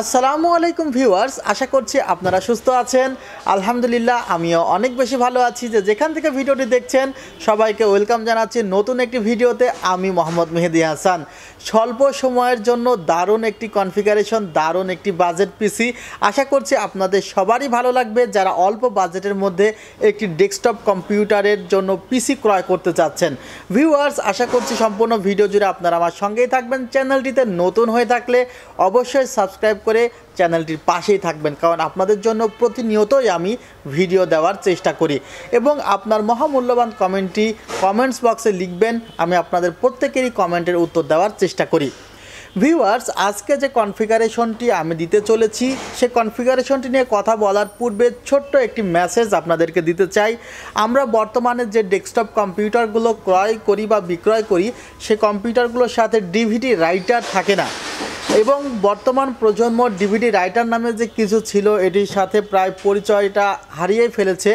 আসসালামু আলাইকুম ভিউয়ার্স, আশা করছি আপনারা সুস্থ আছেন। আলহামদুলিল্লাহ আমিও অনেক বেশি ভালো আছি। যেখান থেকে ভিডিওটি দেখছেন সবাইকে ওয়েলকাম জানাচ্ছি নতুন একটি ভিডিওতে। আমি মোহাম্মদ মেহেদি হাসান। স্বল্প সময়ের জন্য দারুণ একটি কনফিগারেশন, দারুণ একটি বাজেট পিসি আশা করছি আপনাদের সবারই ভালো লাগবে যারা অল্প বাজেটের মধ্যে একটি ডেস্কটপ কম্পিউটারের জন্য পিসি ক্রয় করতে চাচ্ছেন। ভিউয়ার্স, আশা করছি সম্পূর্ণ ভিডিও জুড়ে আপনারা আমার সঙ্গেই থাকবেন। চ্যানেলটিতে নতুন হয়ে থাকলে অবশ্যই সাবস্ক্রাইব করে চ্যানেলটির পাশেই থাকবেন, কারণ আপনাদের জন্য প্রতিনিয়তই আমি ভিডিও দেওয়ার চেষ্টা করি। এবং আপনার মহামূল্যবান কমেন্টস বক্সে লিখবেন, আমি আপনাদের প্রত্যেকেরই কমেন্টের উত্তর দেওয়ার চেষ্টা করি। ভিউয়ার্স, আজকে যে কনফিগারেশনটি আমি দিতে চলেছি সে কনফিগারেশনটি নিয়ে কথা বলার পূর্বে ছোট্ট একটি মেসেজ আপনাদেরকে দিতে চাই। আমরা বর্তমানে যে ডেস্কটপ কম্পিউটারগুলো ক্রয় করি বা বিক্রয় করি সে কম্পিউটারগুলোর সাথে ডিভিডি রাইটার থাকে না, এবং বর্তমান প্রজন্ম ডিভিডি রাইটার নামে যে কিছু ছিল এটির সাথে প্রায় পরিচয়টা হারিয়ে ফেলেছে।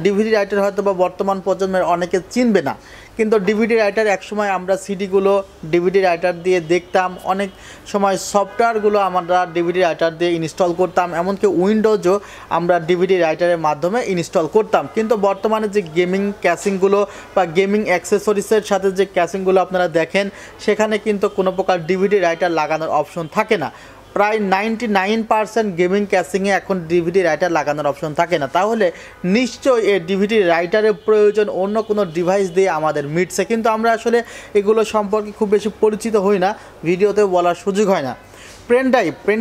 ডিভিডি রাইটার হয়তো বা বর্তমান প্রজন্মের অনেকে চিনবে না, কিন্তু ডিভিডি রাইটার একসময় আমরা সিডিগুলো ডিভিডি রাইটার দিয়ে দেখতাম, অনেক সময় সফটওয়্যারগুলো আমরা ডিভিডি রাইটার দিয়ে ইনস্টল করতাম, এমনকি উইন্ডোজও আমরা ডিভিডি রাইটারের মাধ্যমে ইনস্টল করতাম। কিন্তু বর্তমানে যে গেমিং ক্যাসিংগুলো বা গেমিং অ্যাক্সেসরিজের সাথে যে ক্যাসিংগুলো আপনারা দেখেন সেখানে কিন্তু কোনো প্রকার ডিভিডি রাইটার লাগানোর অপশন থাকে না। প্রায় 99% গেমিং ক্যাসিংয়ে এখন ডিভিডি রাইটার লাগানোর অপশন থাকে না। তাহলে নিশ্চয়ই এই ডিভিডি রাইটারের প্রয়োজন অন্য কোনো ডিভাইস দিয়ে আমাদের মিটছে, কিন্তু আমরা আসলে এগুলো সম্পর্কে খুব বেশি পরিচিত হই না, ভিডিওতে বলার সুযোগ হয় না। পেন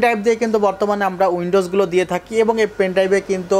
ড্রাইভ দিয়ে কিন্তু বর্তমানে আমরা উইন্ডোজগুলো দিয়ে থাকি, এবং এই পেন ড্রাইভে কিন্তু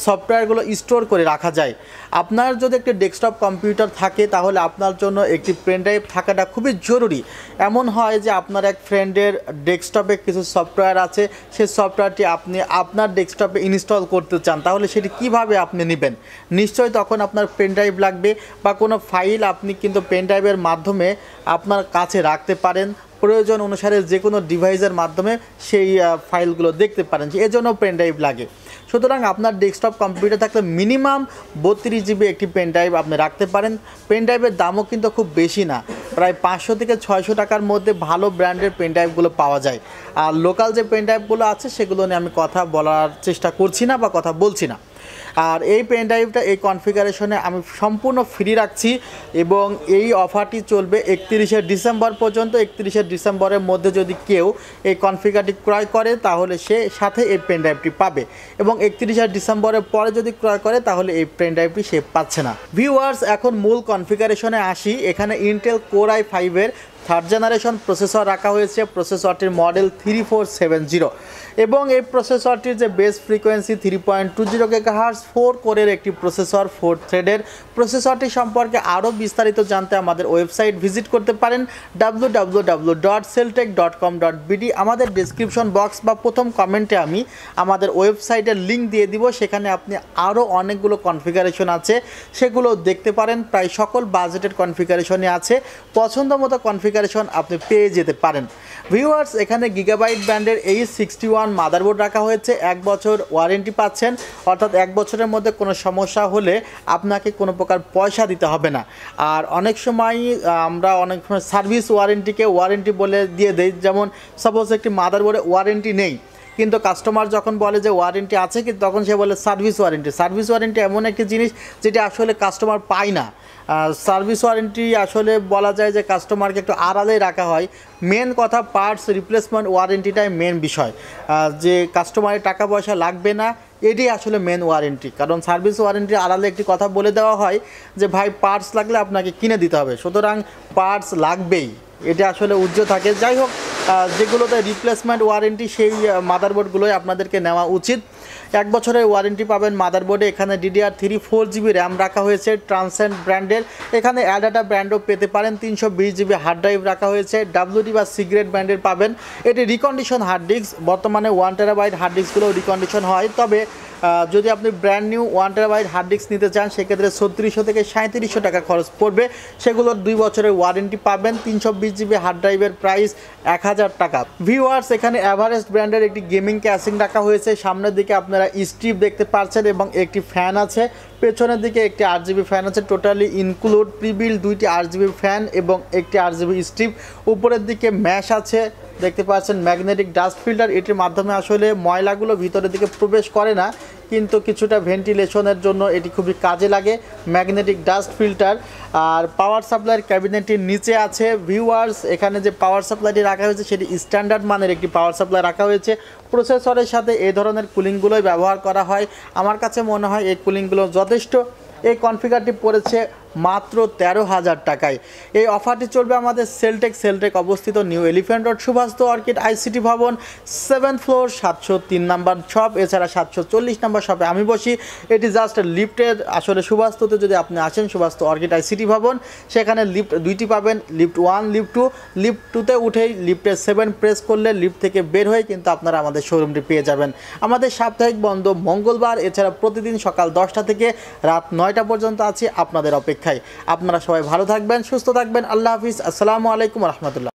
সফটওয়্যারগুলো স্টোর করে রাখা যায়। আপনার যদি একটি ডেস্কটপ কম্পিউটার থাকে তাহলে আপনার জন্য একটি পেন ড্রাইভ থাকাটা খুবই জরুরি। এমন হয় যে আপনার এক ফ্রেন্ডের ডেস্কটপে কিছু সফটওয়্যার আছে, সেই সফটওয়্যারটি আপনি আপনার ডেস্কটপে ইনস্টল করতে চান, তাহলে সেটি কিভাবে আপনি নেবেন? নিশ্চয়ই তখন আপনার পেন ড্রাইভ লাগবে, বা কোনো ফাইল আপনি কিন্তু পেন ড্রাইভের মাধ্যমে আপনার কাছে রাখতে পারেন। প্রয়োজন অনুসারে যে কোনো ডিভাইসের মাধ্যমে সেই ফাইলগুলো দেখতে পারেন, এজন্য পেন ড্রাইভ লাগে। সুতরাং আপনার ডেস্কটপ কম্পিউটার থাকলে মিনিমাম 32 জিবি একটি পেন ড্রাইভ আপনি রাখতে পারেন। পেন ড্রাইভের দামও কিন্তু খুব বেশি না, প্রায় 500 থেকে 600 টাকার মধ্যে ভালো ব্র্যান্ডের পেন ড্রাইভগুলো পাওয়া যায়। আর লোকাল যে পেন ড্রাইভগুলো আছে সেগুলো নিয়ে আমি কথা বলার চেষ্টা করছি না বা কথা বলছি না। আর এই পেন ড্রাইভটা এই কনফিগারেশনে আমি সম্পূর্ণ ফ্রি রাখছি, এবং এই অফারটি চলবে 31শে ডিসেম্বর পর্যন্ত। 31শে ডিসেম্বরের মধ্যে যদি কেউ এই কনফিগারটি ক্রয় করে তাহলে সে সাথে এই পেন ড্রাইভটি পাবে, এবং 31শে ডিসেম্বরের পরে যদি ক্রয় করে তাহলে এই পেন ড্রাইভটি সে পাচ্ছে না। ভিউয়ার্স, এখন মূল কনফিগারেশনে আসি। এখানে ইন্টেল কোর i5-এর 3rd জেনারেশন প্রসেসর রাখা হয়েছে। প্রসেসরটির মডেল 3470, এবং এই প্রসেসরটির যে বেস ফ্রিকোয়েন্সি 3.20 GHz, 4 কোরের একটি প্রসেসর, 4 থ্রেডের। প্রসেসরটি সম্পর্কে আরও বিস্তারিত জানতে আমাদের ওয়েবসাইট ভিজিট করতে পারেন www.celltech.com.bd। আমাদের ডেসক্রিপশন বক্স বা প্রথম কমেন্টে আমি আমাদের ওয়েবসাইটের লিঙ্ক দিয়ে দিব, সেখানে আপনি আরও অনেকগুলো কনফিগারেশন আছে সেগুলো দেখতে পারেন। প্রায় সকল বাজেটের কনফিগারেশনই আছে, পছন্দ মতো কনফিগারেশন আপনি পেয়ে যেতে পারেন। ভিউয়ার্স, এখানে গিগাবাইট ব্র্যান্ডের H61 মাদারবোর্ড রাখা হয়েছে। 1 বছর ওয়ারেন্টি পাচ্ছেন, অর্থাৎ 1 বছরের মধ্যে কোনো সমস্যা হলে আপনাকে কোনো প্রকার পয়সা দিতে হবে না। আর অনেক সময় আমরা অনেক সময় সার্ভিস ওয়ারেন্টিকে ওয়ারেন্টি বলে দিয়ে দেই, যেমন সাপোজ একটি মাদারবোর্ডে ওয়ারেন্টি নেই, কিন্তু কাস্টমার যখন বলে যে ওয়ারেন্টি আছে, কিন্তু তখন সে বলে সার্ভিস ওয়ারেন্টি। সার্ভিস ওয়ারেন্টি এমন একটি জিনিস যেটা আসলে কাস্টমার পায় না। সার্ভিস ওয়ারেন্টি আসলে বলা যায় যে কাস্টমারকে একটু আড়ালেই রাখা হয়। মেন কথা পার্টস রিপ্লেসমেন্ট ওয়ারেন্টিটাই মেন বিষয়, যে কাস্টমারের টাকা পয়সা লাগবে না, এটি আসলে মেন ওয়ারেন্টি। কারণ সার্ভিস ওয়ারেন্টি আড়ালে একটি কথা বলে দেওয়া হয় যে ভাই পার্টস লাগলে আপনাকে কিনে দিতে হবে, সুতরাং পার্টস লাগবেই, এটা আসলে উজ্জ্ব থাকে। যাই হোক, যেগুলোতে রিপ্লেসমেন্ট ওয়ারেন্টি সেই মাদারবোর্ডগুলোই আপনাদেরকে নেওয়া উচিত। 1 বছরের ওয়ারেন্টি পাবেন মাদারবোর্ডে। এখানে DDR3 4GB র্যাম রাখা হয়েছে ট্রান্সেন্ড ব্র্যান্ডের। এখানে অ্যাডাটা ব্র্যান্ডও পেতে পারেন। 320GB হার্ড ড্রাইভ রাখা হয়েছে, WD বা সিগারেট ব্র্যান্ডের পাবেন। এটি রিকন্ডিশন হার্ড ডিস্ক, বর্তমানে 1 TB হার্ড ডিস্কগুলো রিকন্ডিশন হয়। তবে যদি আপনি brand new 1 TB hard disk নিতে চান সেক্ষেত্রে 3600 থেকে 3700 টাকা খরচ পড়বে। সেগুলোর 2 বছরের ওয়ারেন্টি পাবেন। 320GB হার্ড ড্রাইভের প্রাইস 1000 টাকা। ভিউয়ার্স, এখানে এভারেস্ট ব্র্যান্ডের একটি গেমিং ক্যাসিং রাখা হয়েছে। সামনের দিকে আপনারা স্ট্রিপ দেখতে পাচ্ছেন, এবং একটি ফ্যান আছে। পেছনের দিকে একটি 8GB ফ্যান আছে, টোটালি ইনক্লুড প্রিবিল্ড 2টি 8GB ফ্যান এবং একটি 8GB স্ট্রিপ। উপরের দিকে ম্যাশ আছে, দেখতে পাচ্ছেন ম্যাগনেটিক ডাস্ট ফিল্টার, এটির মাধ্যমে আসলে ময়লাগুলো ভিতরের দিকে প্রবেশ করে না, কিন্তু কিছুটা ভেন্টিলেশনের জন্য এটি খুবই কাজে লাগে ম্যাগনেটিক ডাস্ট ফিল্টার। আর পাওয়ার সাপ্লাইয়ের ক্যাবিনেটটির নিচে আছে ভিউয়ার্স, এখানে যে পাওয়ার সাপ্লাইটি রাখা হয়েছে সেটি স্ট্যান্ডার্ড মানের একটি পাওয়ার সাপ্লাই রাখা হয়েছে। প্রসেসরের সাথে এই ধরনের কুলিংগুলোই ব্যবহার করা হয়। আমার কাছে মনে হয় এই কুলিংগুলো যথেষ্ট। এই কনফিগারটি পড়েছে মাত্র 13,000 টাকায়। এই অফারটি চলবে আমাদের সেলটেক অবস্থিত New Elephant Road Subastu Orchid ICT ভবন 7th ফ্লোর 703 নাম্বার শপ, এছাড়া 740 নাম্বার শপে আমি বসি। এটি জাস্ট লিফটের, আসলে সুভাস্তুতে যদি আপনি আসেন সুভাস্তু অর্কিড আইসিটি ভবন, সেখানে লিফট দুইটি পাবেন, লিফট 1 লিফট 2। লিফট 2তে উঠেই লিফটের 7 প্রেস করলে লিফট থেকে বের হয়ে কিন্তু আপনারা আমাদের শোরুমটি পেয়ে যাবেন। আমাদের সাপ্তাহিক বন্ধ মঙ্গলবার, এছাড়া প্রতিদিন সকাল 10টা থেকে রাত 9টা পর্যন্ত আছি আপনাদের অপেক্ষায়। আপনারা সবাই ভালো থাকবেন, সুস্থ থাকবেন। আল্লাহ হাফিজ। আসসালামু আলাইকুম রহমতুল্লাহ।